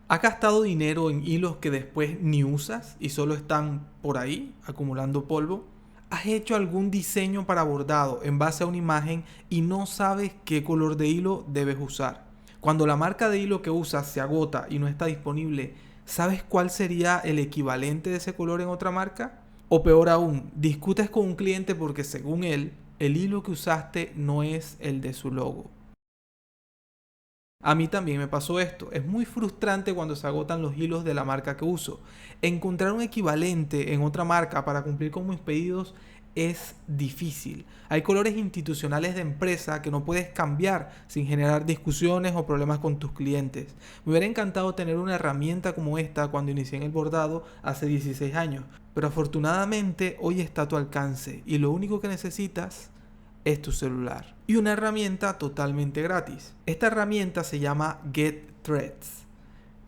¿Has gastado dinero en hilos que después ni usas y solo están por ahí acumulando polvo? ¿Has hecho algún diseño para bordado en base a una imagen y no sabes qué color de hilo debes usar? Cuando la marca de hilo que usas se agota y no está disponible, ¿sabes cuál sería el equivalente de ese color en otra marca? O peor aún, discutes con un cliente porque según él, el hilo que usaste no es el de su logo. A mí también me pasó esto. Es muy frustrante cuando se agotan los hilos de la marca que uso. Encontrar un equivalente en otra marca para cumplir con mis pedidos es difícil. Hay colores institucionales de empresa que no puedes cambiar sin generar discusiones o problemas con tus clientes. Me hubiera encantado tener una herramienta como esta cuando inicié en el bordado hace 16 años, pero afortunadamente hoy está a tu alcance y lo único que necesitas es tu celular y una herramienta totalmente gratis. Esta herramienta se llama GetThreads.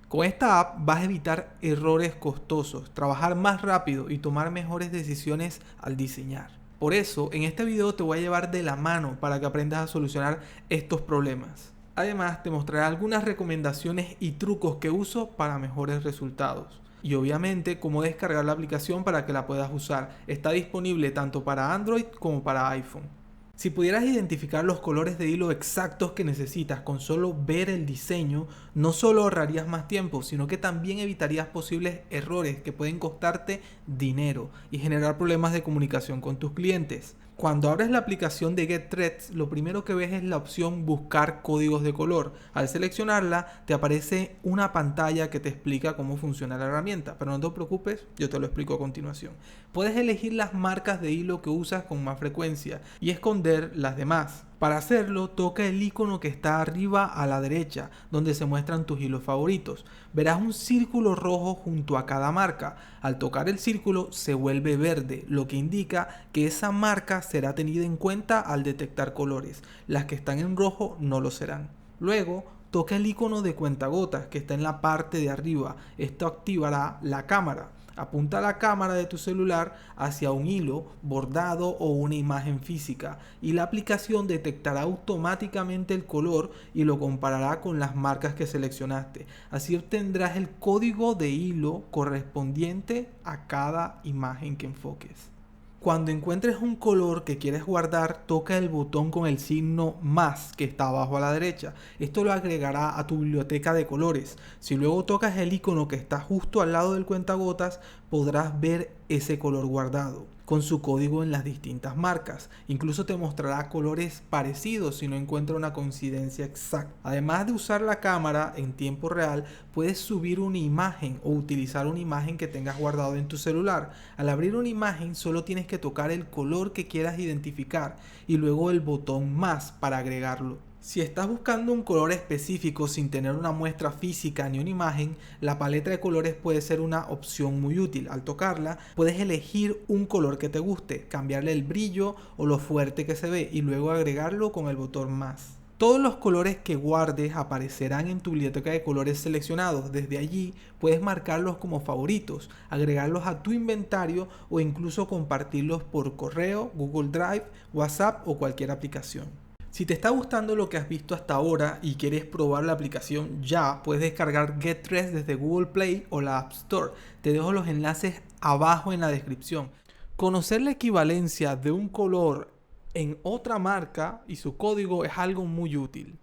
Con esta app vas a evitar errores costosos, trabajar más rápido y tomar mejores decisiones al diseñar. Por eso, en este video te voy a llevar de la mano para que aprendas a solucionar estos problemas. Además, te mostraré algunas recomendaciones y trucos que uso para mejores resultados. Y obviamente cómo descargar la aplicación para que la puedas usar. Está disponible tanto para Android como para iPhone. Si pudieras identificar los colores de hilo exactos que necesitas con solo ver el diseño, no solo ahorrarías más tiempo, sino que también evitarías posibles errores que pueden costarte dinero y generar problemas de comunicación con tus clientes. Cuando abres la aplicación de GetThreads, lo primero que ves es la opción Buscar códigos de color. Al seleccionarla, te aparece una pantalla que te explica cómo funciona la herramienta, pero no te preocupes, yo te lo explico a continuación. Puedes elegir las marcas de hilo que usas con más frecuencia y esconder las demás. Para hacerlo, toca el icono que está arriba a la derecha, donde se muestran tus hilos favoritos. Verás un círculo rojo junto a cada marca. Al tocar el círculo se vuelve verde, lo que indica que esa marca será tenida en cuenta al detectar colores. Las que están en rojo no lo serán. Luego, toca el icono de cuentagotas que está en la parte de arriba. Esto activará la cámara. Apunta la cámara de tu celular hacia un hilo, bordado o una imagen física y la aplicación detectará automáticamente el color y lo comparará con las marcas que seleccionaste. Así obtendrás el código de hilo correspondiente a cada imagen que enfoques. Cuando encuentres un color que quieres guardar, toca el botón con el signo más que está abajo a la derecha. Esto lo agregará a tu biblioteca de colores. Si luego tocas el icono que está justo al lado del cuentagotas, podrás ver ese color guardado con su código en las distintas marcas. Incluso te mostrará colores parecidos si no encuentra una coincidencia exacta. Además de usar la cámara en tiempo real, puedes subir una imagen o utilizar una imagen que tengas guardado en tu celular. Al abrir una imagen solo tienes que tocar el color que quieras identificar y luego el botón más para agregarlo. Si estás buscando un color específico sin tener una muestra física ni una imagen, la paleta de colores puede ser una opción muy útil. Al tocarla, puedes elegir un color que te guste, cambiarle el brillo o lo fuerte que se ve y luego agregarlo con el botón más. Todos los colores que guardes aparecerán en tu biblioteca de colores seleccionados. Desde allí puedes marcarlos como favoritos, agregarlos a tu inventario o incluso compartirlos por correo, Google Drive, WhatsApp o cualquier aplicación. Si te está gustando lo que has visto hasta ahora y quieres probar la aplicación ya, puedes descargar GetThreads desde Google Play o la App Store. Te dejo los enlaces abajo en la descripción. Conocer la equivalencia de un color en otra marca y su código es algo muy útil.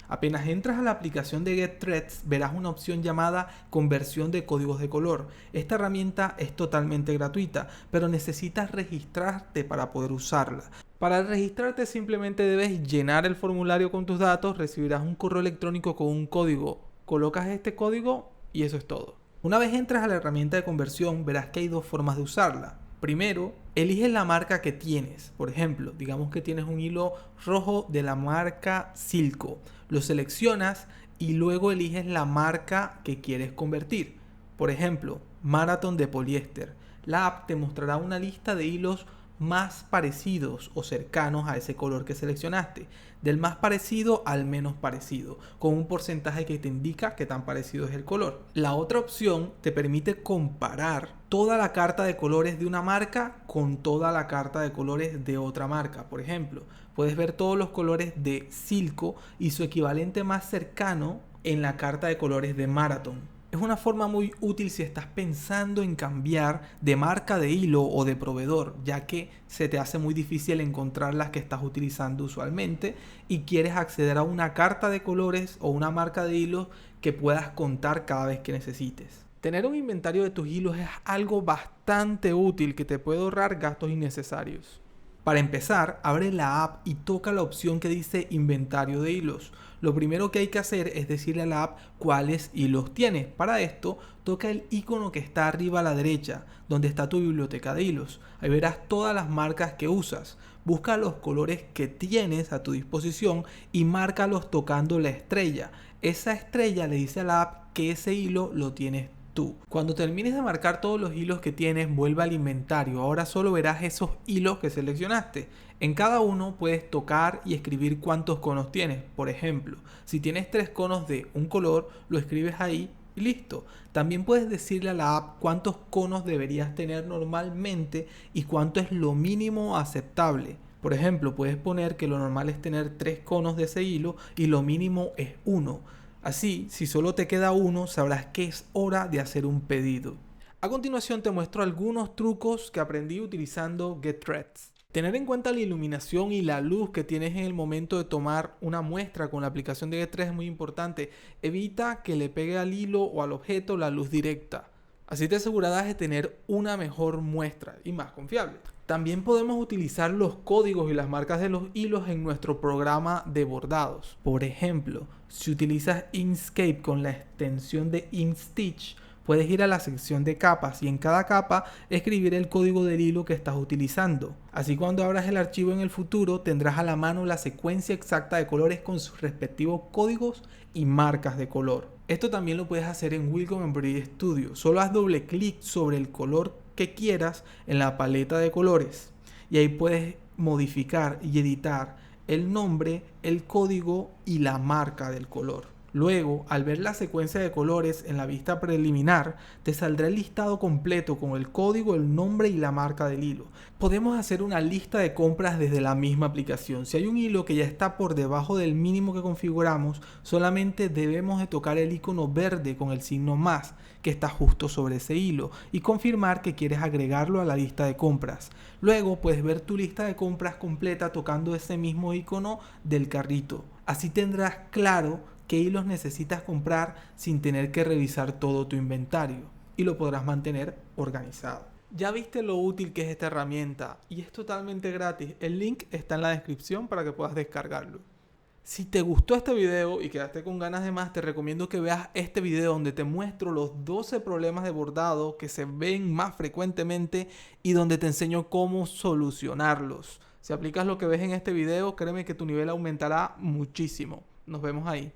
Apenas entras a la aplicación de GetThreads, verás una opción llamada Conversión de códigos de color. Esta herramienta es totalmente gratuita, pero necesitas registrarte para poder usarla. Para registrarte simplemente debes llenar el formulario con tus datos, recibirás un correo electrónico con un código. Colocas este código y eso es todo. Una vez entras a la herramienta de conversión, verás que hay dos formas de usarla. Primero, eliges la marca que tienes. Por ejemplo, digamos que tienes un hilo rojo de la marca Silco. Lo seleccionas y luego eliges la marca que quieres convertir. Por ejemplo, Marathon de poliéster. La app te mostrará una lista de hilos más parecidos o cercanos a ese color que seleccionaste, del más parecido al menos parecido, con un porcentaje que te indica qué tan parecido es el color. La otra opción te permite comparar toda la carta de colores de una marca con toda la carta de colores de otra marca. Por ejemplo, puedes ver todos los colores de Silco y su equivalente más cercano en la carta de colores de Marathon. Es una forma muy útil si estás pensando en cambiar de marca de hilo o de proveedor, ya que se te hace muy difícil encontrar las que estás utilizando usualmente y quieres acceder a una carta de colores o una marca de hilos que puedas contar cada vez que necesites. Tener un inventario de tus hilos es algo bastante útil que te puede ahorrar gastos innecesarios. Para empezar, abre la app y toca la opción que dice inventario de hilos. Lo primero que hay que hacer es decirle a la app cuáles hilos tienes. Para esto, toca el icono que está arriba a la derecha, donde está tu biblioteca de hilos. Ahí verás todas las marcas que usas. Busca los colores que tienes a tu disposición y márcalos tocando la estrella. Esa estrella le dice a la app que ese hilo lo tienes tú. Cuando termines de marcar todos los hilos que tienes, vuelve al inventario. Ahora solo verás esos hilos que seleccionaste. En cada uno puedes tocar y escribir cuántos conos tienes. Por ejemplo, si tienes 3 conos de un color, lo escribes ahí y listo. También puedes decirle a la app cuántos conos deberías tener normalmente y cuánto es lo mínimo aceptable. Por ejemplo, puedes poner que lo normal es tener 3 conos de ese hilo y lo mínimo es 1. Así, si solo te queda uno, sabrás que es hora de hacer un pedido. A continuación te muestro algunos trucos que aprendí utilizando GetThreads. Tener en cuenta la iluminación y la luz que tienes en el momento de tomar una muestra con la aplicación de GetThreads es muy importante. Evita que le pegue al hilo o al objeto la luz directa. Así te asegurarás de tener una mejor muestra y más confiable. También podemos utilizar los códigos y las marcas de los hilos en nuestro programa de bordados. Por ejemplo, si utilizas Inkscape con la extensión de InkStitch, puedes ir a la sección de capas y en cada capa escribir el código del hilo que estás utilizando. Así cuando abras el archivo en el futuro tendrás a la mano la secuencia exacta de colores con sus respectivos códigos y marcas de color. Esto también lo puedes hacer en Wacom Embroidery Studio. Solo haz doble clic sobre el color que quieras en la paleta de colores y ahí puedes modificar y editar el nombre, el código y la marca del color. Luego, al ver la secuencia de colores en la vista preliminar, te saldrá el listado completo con el código, el nombre y la marca del hilo. Podemos hacer una lista de compras desde la misma aplicación. Si hay un hilo que ya está por debajo del mínimo que configuramos, solamente debemos de tocar el icono verde con el signo más que está justo sobre ese hilo y confirmar que quieres agregarlo a la lista de compras. Luego puedes ver tu lista de compras completa tocando ese mismo icono del carrito. Así tendrás claro qué hilos necesitas comprar sin tener que revisar todo tu inventario y lo podrás mantener organizado. Ya viste lo útil que es esta herramienta y es totalmente gratis. El link está en la descripción para que puedas descargarlo. Si te gustó este video y quedaste con ganas de más, te recomiendo que veas este video donde te muestro los 12 problemas de bordado que se ven más frecuentemente y donde te enseño cómo solucionarlos. Si aplicas lo que ves en este video, créeme que tu nivel aumentará muchísimo. Nos vemos ahí.